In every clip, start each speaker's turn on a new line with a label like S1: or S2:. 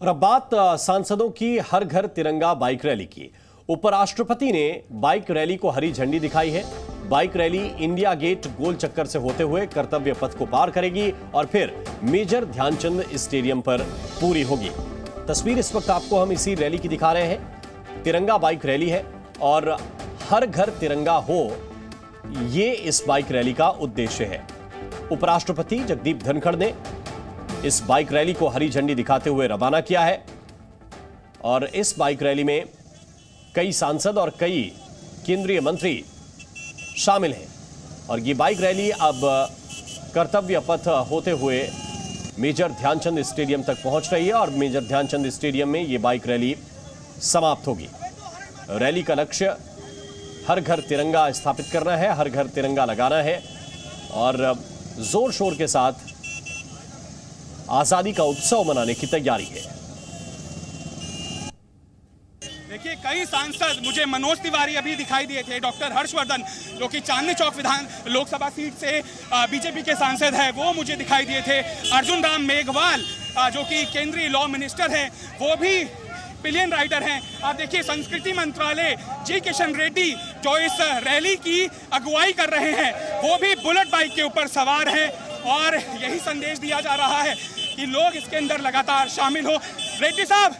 S1: और अब बात सांसदों की हर घर तिरंगा बाइक रैली की। उपराष्ट्रपति ने बाइक रैली को हरी झंडी दिखाई है। बाइक रैली इंडिया गेट गोल चक्कर से होते हुए कर्तव्य पथ को पार करेगी और फिर मेजर ध्यानचंद स्टेडियम पर पूरी होगी। तस्वीर इस वक्त आपको हम इसी रैली की दिखा रहे हैं। तिरंगा बाइक रैली है और हर घर तिरंगा हो, ये इस बाइक रैली का उद्देश्य है। उपराष्ट्रपति जगदीप धनखड़ ने इस बाइक रैली को हरी झंडी दिखाते हुए रवाना किया है और इस बाइक रैली में कई सांसद और कई केंद्रीय मंत्री शामिल हैं और ये बाइक रैली अब कर्तव्य पथ होते हुए मेजर ध्यानचंद स्टेडियम तक पहुंच रही है और मेजर ध्यानचंद स्टेडियम में ये बाइक रैली समाप्त होगी। रैली का लक्ष्य हर घर तिरंगा स्थापित करना है, हर घर तिरंगा लगाना है और जोर शोर के साथ आजादी का उत्सव मनाने की तैयारी है।
S2: देखिए, कई सांसद, मुझे मनोज तिवारी अभी दिखाई दिए थे, डॉक्टर हर्षवर्धन जो कि चांदनी चौक विधान लोकसभा सीट से बीजेपी के सांसद हैं, वो मुझे दिखाई दिए थे। अर्जुन राम मेघवाल जो कि केंद्रीय लॉ मिनिस्टर हैं, वो भी पिलियन राइडर हैं। आप देखिए, संस्कृति मंत्रालय जी किशन रेड्डी जो इस रैली की अगुवाई कर रहे हैं, वो भी बुलेट बाइक के ऊपर सवार हैं और यही संदेश दिया जा रहा है कि लोग इसके अंदर लगातार शामिल हो। रेड्डी साहब,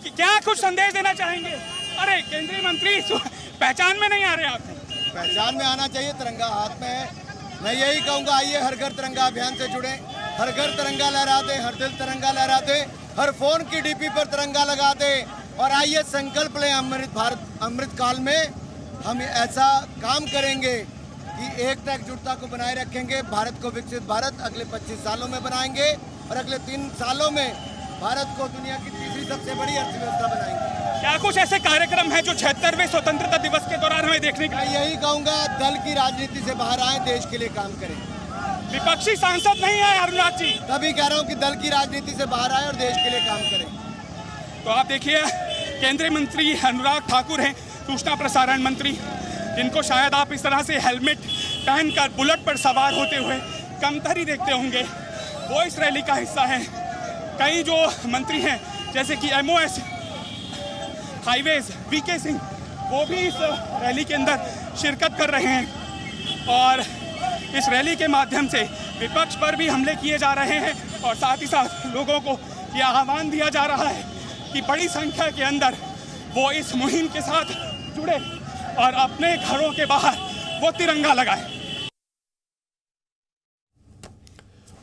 S2: क्या कुछ संदेश देना चाहेंगे? अरे केंद्रीय मंत्री पहचान में नहीं आ रहे आप?
S3: पहचान में आना चाहिए, तिरंगा हाथ में है। मैं यही कहूँगा, आइए हर घर तिरंगा अभियान से जुड़े, हर घर तिरंगा लहरा दे, हर दिल तिरंगा लहरा दे, हर फोन की डीपी पर तिरंगा लगा दे और आइए संकल्प लें, अमृत काल में हम ऐसा काम करेंगे कि एकता एकजुटता को बनाए रखेंगे। भारत को विकसित भारत अगले 25 सालों में बनाएंगे और अगले 3 सालों में भारत को दुनिया की तीसरी सबसे बड़ी अर्थव्यवस्था बनाएंगे।
S2: क्या कुछ ऐसे कार्यक्रम हैं जो 76वें स्वतंत्रता दिवस के दौरान हमें देखने को?
S3: मैं यही कहूँगा, दल की राजनीति से बाहर आए, देश के लिए काम करें।
S2: विपक्षी सांसद नहीं है अनुराग जी?
S3: तभी कह रहा हूँ कि दल की राजनीति से बाहर आए और देश के लिए काम करें।
S2: तो आप देखिए, केंद्रीय मंत्री अनुराग ठाकुर हैं, सूचना प्रसारण मंत्री, जिनको शायद आप इस तरह से हेलमेट पहनकर बुलेट पर सवार होते हुए कमतर ही देखते होंगे, वो इस रैली का हिस्सा है। कई जो मंत्री हैं जैसे कि MOS हाईवेज VK सिंह, वो भी इस रैली के अंदर शिरकत कर रहे हैं और इस रैली के माध्यम से विपक्ष पर भी हमले किए जा रहे हैं और साथ ही साथ लोगों को यह आह्वान दिया जा रहा है कि बड़ी संख्या के अंदर वो इस मुहिम के साथ जुड़े और अपने घरों के बाहर वो तिरंगा लगाए।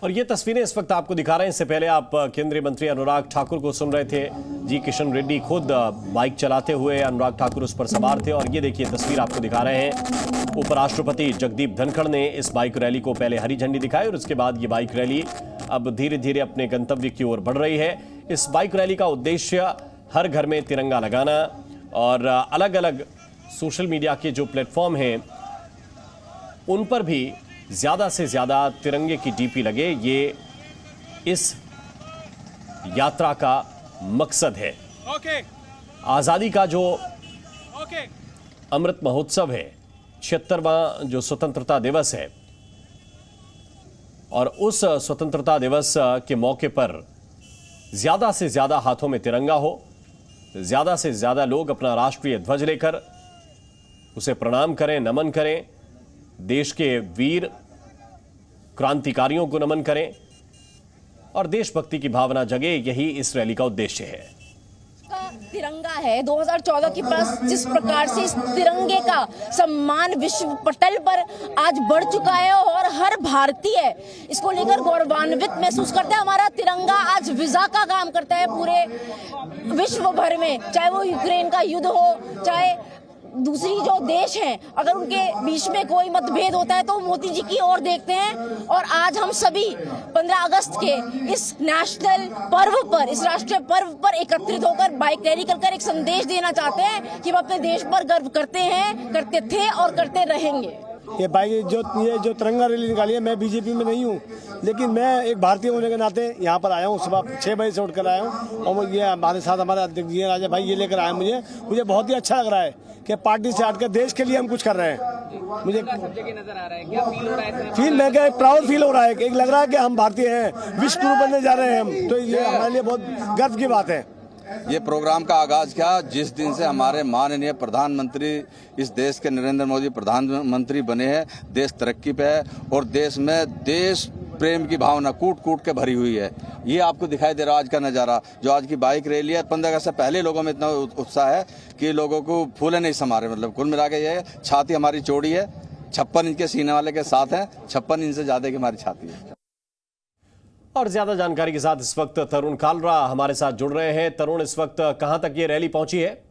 S1: और ये तस्वीरें इस वक्त आपको दिखा रहे हैं। इससे पहले आप केंद्रीय मंत्री अनुराग ठाकुर को सुन रहे थे। जी किशन रेड्डी खुद बाइक चलाते हुए, अनुराग ठाकुर उस पर सवार थे और ये देखिए तस्वीर आपको दिखा रहे हैं। उपराष्ट्रपति जगदीप धनखड़ ने इस बाइक रैली को पहले हरी झंडी दिखाई और उसके बाद ये बाइक रैली अब धीरे धीरे अपने गंतव्य की ओर बढ़ रही है। इस बाइक रैली का उद्देश्य हर घर में तिरंगा लगाना और अलग अलग सोशल मीडिया के जो प्लेटफॉर्म हैं उन पर भी ज्यादा से ज्यादा तिरंगे की डीपी लगे, ये इस यात्रा का मकसद है। आजादी का जो अमृत महोत्सव है, 76वां जो स्वतंत्रता दिवस है और उस स्वतंत्रता दिवस के मौके पर ज्यादा से ज्यादा हाथों में तिरंगा हो, ज्यादा से ज्यादा लोग अपना राष्ट्रीय ध्वज लेकर उसे प्रणाम करें, नमन करें, देश के वीर क्रांतिकारियों को नमन करें और देशभक्ति की भावना जगे, यही इस रैली का उद्देश्य है।
S4: तिरंगा है 2014 के पास जिस प्रकार से इस तिरंगे का सम्मान विश्व पटल पर आज बढ़ चुका है और हर भारतीय इसको लेकर गौरवान्वित महसूस करता है। हमारा तिरंगा आज वीजा का काम करता है पूरे विश्व भर में, चाहे वो यूक्रेन का युद्ध हो, चाहे दूसरी जो देश हैं, अगर उनके बीच में कोई मतभेद होता है तो मोदी जी की ओर देखते हैं। और आज हम सभी 15 अगस्त के इस नेशनल पर्व पर, इस राष्ट्रीय पर्व पर एकत्रित होकर बाइक रैली कर एक संदेश देना चाहते हैं कि हम अपने देश पर गर्व करते हैं, करते थे और करते रहेंगे।
S5: ये जो तिरंगा रैली निकाली है, मैं बीजेपी में नहीं हूँ, लेकिन मैं एक भारतीय होने के नाते यहाँ पर आया हूँ। सुबह 6 बजे से उठ कर आया हूँ और ये हमारे साथ हमारे अध्यक्ष जी राजा भाई ये लेकर आए। मुझे बहुत ही अच्छा लग रहा है कि पार्टी से हटकर देश के लिए हम कुछ कर रहे हैं। मुझे
S6: सब जगह नजर आ रहा है, क्या फील हो रहा है?
S5: फील मैं क्या प्राउड फील हो रहा है, एक लग रहा है कि हम भारतीय हैं, विश्व गुरु बनने जा रहे हैं हम, तो ये हमारे लिए बहुत गर्व की बात है।
S7: ये प्रोग्राम का आगाज क्या, जिस दिन से हमारे माननीय प्रधानमंत्री इस देश के नरेंद्र मोदी प्रधानमंत्री बने हैं, देश तरक्की पे है और देश में देश प्रेम की भावना कूट कूट के भरी हुई है। ये आपको दिखाई दे रहा आज का नज़ारा, जो आज की बाइक रैली है। 15 अगस्त से पहले लोगों में इतना उत्साह है कि लोगों को फूले नहीं समा रहे। मतलब कुल मिला के ये छाती हमारी चौड़ी है, 56 इंच के सीने वाले के साथ है, 56 इंच से ज़्यादा की हमारी छाती है।
S1: और ज्यादा जानकारी के साथ इस वक्त तरुण कालरा हमारे साथ जुड़ रहे हैं। तरुण, इस वक्त कहां तक ये रैली पहुंची है?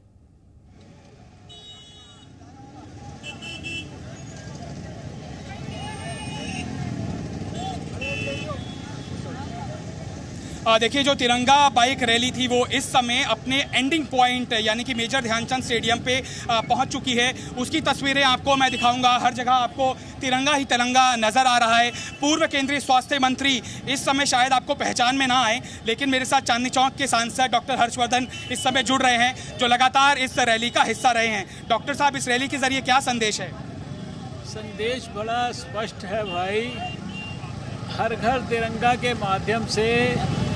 S2: देखिए, जो तिरंगा बाइक रैली थी वो इस समय अपने एंडिंग पॉइंट यानी कि मेजर ध्यानचंद स्टेडियम पे पहुंच चुकी है। उसकी तस्वीरें आपको मैं दिखाऊंगा। हर जगह आपको तिरंगा ही तिरंगा नज़र आ रहा है। पूर्व केंद्रीय स्वास्थ्य मंत्री इस समय शायद आपको पहचान में ना आए, लेकिन मेरे साथ चांदनी चौक के सांसद डॉक्टर हर्षवर्धन इस समय जुड़ रहे हैं, जो लगातार इस रैली का हिस्सा रहे हैं। डॉक्टर साहब, इस रैली के जरिए क्या संदेश है?
S8: संदेश बड़ा स्पष्ट है भाई। हर घर तिरंगा के माध्यम से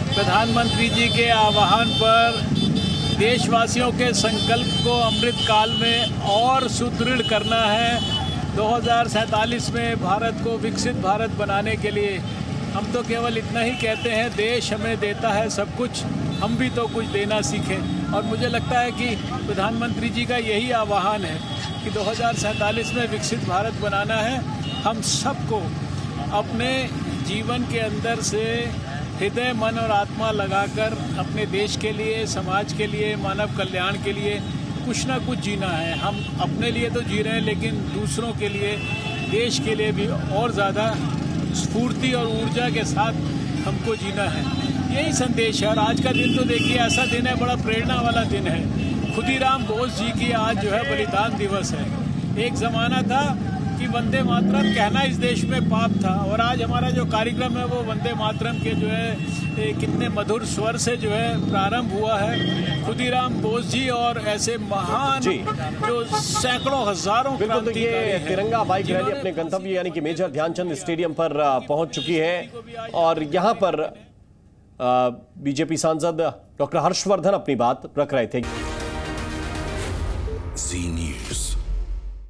S8: प्रधानमंत्री जी के आह्वान पर देशवासियों के संकल्प को अमृत काल में और सुदृढ़ करना है। 2047 में भारत को विकसित भारत बनाने के लिए हम तो केवल इतना ही कहते हैं, देश हमें देता है सब कुछ, हम भी तो कुछ देना सीखें। और मुझे लगता है कि प्रधानमंत्री जी का यही आह्वान है कि 2047 में विकसित भारत बनाना है। हम सबको अपने जीवन के अंदर से हृदय, मन और आत्मा लगाकर अपने देश के लिए, समाज के लिए, मानव कल्याण के लिए कुछ ना कुछ जीना है। हम अपने लिए तो जी रहे हैं, लेकिन दूसरों के लिए, देश के लिए भी और ज़्यादा स्फूर्ति और ऊर्जा के साथ हमको जीना है। यही संदेश है। और आज का दिन तो देखिए ऐसा दिन है, बड़ा प्रेरणा वाला दिन है। खुदीराम बोस जी की आज जो है बलिदान दिवस है। एक ज़माना था कि वंदे मातरम कहना इस देश में पाप था, और आज हमारा जो कार्यक्रम है वो वंदे मातरम के जो है कितने मधुर स्वर से जो है प्रारंभ हुआ है। खुदीराम बोस जी और ऐसे महान जो सैकड़ों हजारों
S1: बिल्कुल, तो ये तिरंगा बाइक रैली अपने गंतव्य यानी कि मेजर ध्यानचंद स्टेडियम पर पहुंच चुकी है और यहाँ पर बीजेपी सांसद डॉक्टर हर्षवर्धन अपनी बात रख रहे थे।